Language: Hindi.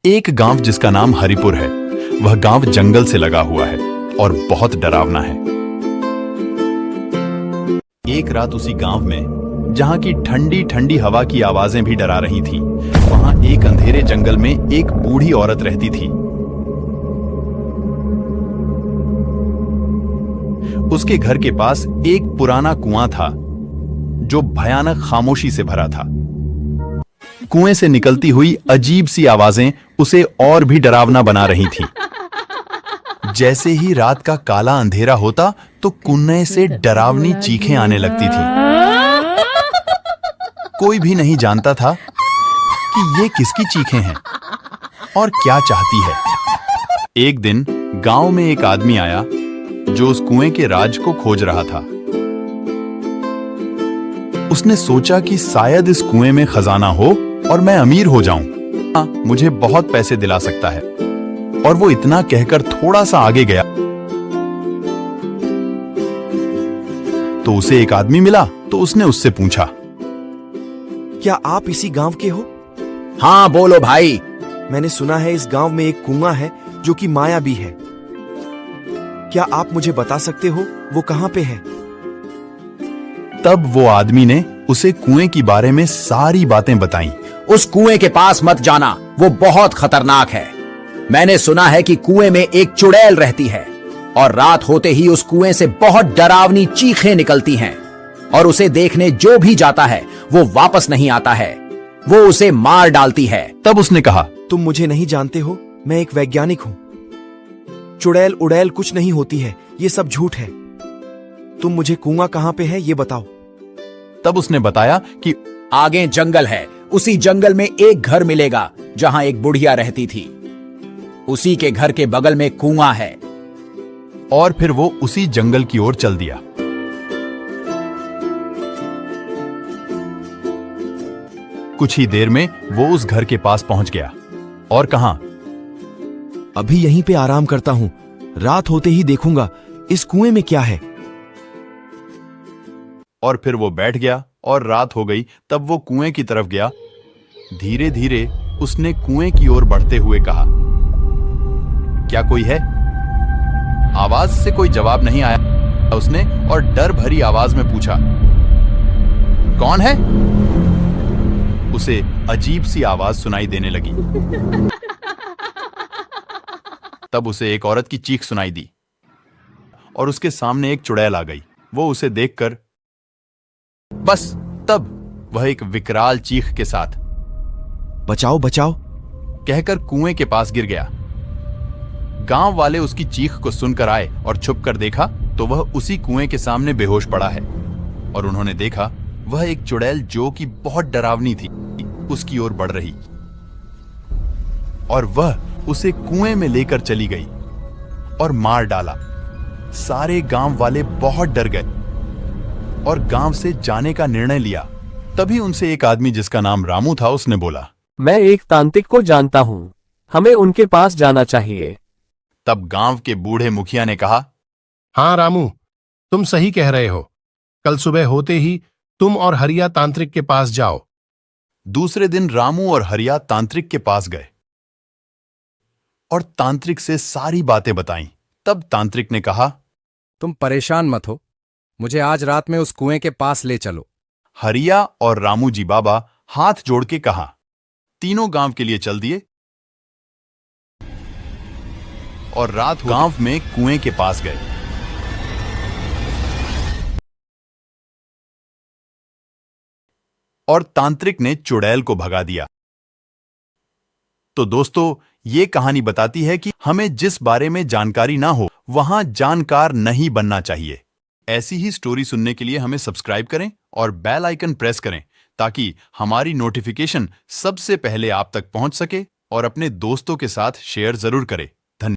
एक गांव जिसका नाम हरिपुर है। वह गांव जंगल से लगा हुआ है और बहुत डरावना है। एक रात उसी गांव में, जहां की ठंडी ठंडी हवा की आवाजें भी डरा रही थीं, वहां एक अंधेरे जंगल में एक बूढ़ी औरत रहती थी। उसके घर के पास एक पुराना कुआं था जो भयानक खामोशी से भरा था। कुएं से निकलती हुई अजीब सी आवाजें उसे और भी डरावना बना रही थीं। जैसे ही रात का काला अंधेरा होता तो कुएं से डरावनी चीखें आने लगती थीं। कोई भी नहीं जानता था कि ये किसकी चीखें हैं और क्या चाहती है। एक दिन गांव में एक आदमी आया जो उस कुएं के राज को खोज रहा था। उसने सोचा कि शायद इस कुएं में खजाना हो और मैं अमीर हो जाऊं। मुझे बहुत पैसे दिला सकता है। और वो इतना कहकर थोड़ा सा आगे गया तो उसे एक आदमी मिला। तो उसने उससे पूछा, क्या आप इसी गांव के हो? हाँ बोलो भाई। मैंने सुना है इस गांव में एक कुआं है जो कि मायावी है। क्या आप मुझे बता सकते हो वो कहां पे है? तब वो आदमी ने उसे कुएं के बारे में सारी बातें बताईं। उस कुएं के पास मत जाना, वो बहुत खतरनाक है। मैंने सुना है कि कुएं में एक चुड़ैल रहती है और रात होते ही उस कुएं से बहुत डरावनी चीखें निकलती हैं और उसे देखने जो भी जाता है वो वापस नहीं आता है। वो उसे मार डालती है। तब उसने कहा, तुम मुझे नहीं जानते हो, मैं एक वैज्ञानिक हूं। चुड़ैल उड़ैल कुछ नहीं होती है, ये सब झूठ है। तुम मुझे कुआं कहां पे है ये बताओ। तब उसने बताया कि आगे जंगल है, उसी जंगल में एक घर मिलेगा जहां एक बुढ़िया रहती थी। उसी के घर के बगल में कुआं है। और फिर वो उसी जंगल की ओर चल दिया। कुछ ही देर में वो उस घर के पास पहुंच गया और कहा, अभी यहीं पे आराम करता हूं, रात होते ही देखूंगा इस कुएं में क्या है। और फिर वो बैठ गया और रात हो गई। तब वो कुएं की तरफ गया। धीरे धीरे उसने कुएं की ओर बढ़ते हुए कहा, क्या कोई है? आवाज से कोई जवाब नहीं आया। उसने और डर भरी आवाज में पूछा, कौन है? उसे अजीब सी आवाज सुनाई देने लगी। तब उसे एक औरत की चीख सुनाई दी और उसके सामने एक चुड़ैल आ गई। वो उसे देखकर बस तब वह एक विकराल चीख के साथ बचाओ बचाओ कहकर कुएं के पास गिर गया। गांव वाले उसकी चीख को सुनकर आए और छुपकर देखा तो वह उसी कुएं के सामने बेहोश पड़ा है। और उन्होंने देखा वह एक चुड़ैल जो कि बहुत डरावनी थी उसकी ओर बढ़ रही और वह उसे कुएं में लेकर चली गई और मार डाला। सारे गांव वाले बहुत डर गए और गांव से जाने का निर्णय लिया। तभी उनसे एक आदमी जिसका नाम रामू था उसने बोला, मैं एक तांत्रिक को जानता हूं, हमें उनके पास जाना चाहिए। तब गांव के बूढ़े मुखिया ने कहा, हाँ रामू, तुम सही कह रहे हो। कल सुबह होते ही तुम और हरिया तांत्रिक के पास जाओ। दूसरे दिन रामू और हरिया तांत्रिक के पास गए और तांत्रिक से सारी बातें बताईं। तब तांत्रिक ने कहा, तुम परेशान मत हो, मुझे आज रात में उस कुएं के पास ले चलो। हरिया और रामू जी बाबा हाथ जोड़ के कहा। तीनों गांव के लिए चल दिए और रात गांव में कुएं के पास गए। और तांत्रिक ने चुड़ैल को भगा दिया। तो दोस्तों, ये कहानी बताती है कि हमें जिस बारे में जानकारी ना हो वहां जानकार नहीं बनना चाहिए। ऐसी ही स्टोरी सुनने के लिए हमें सब्सक्राइब करें और बेल आइकन प्रेस करें ताकि हमारी नोटिफिकेशन सबसे पहले आप तक पहुंच सके। और अपने दोस्तों के साथ शेयर जरूर करें।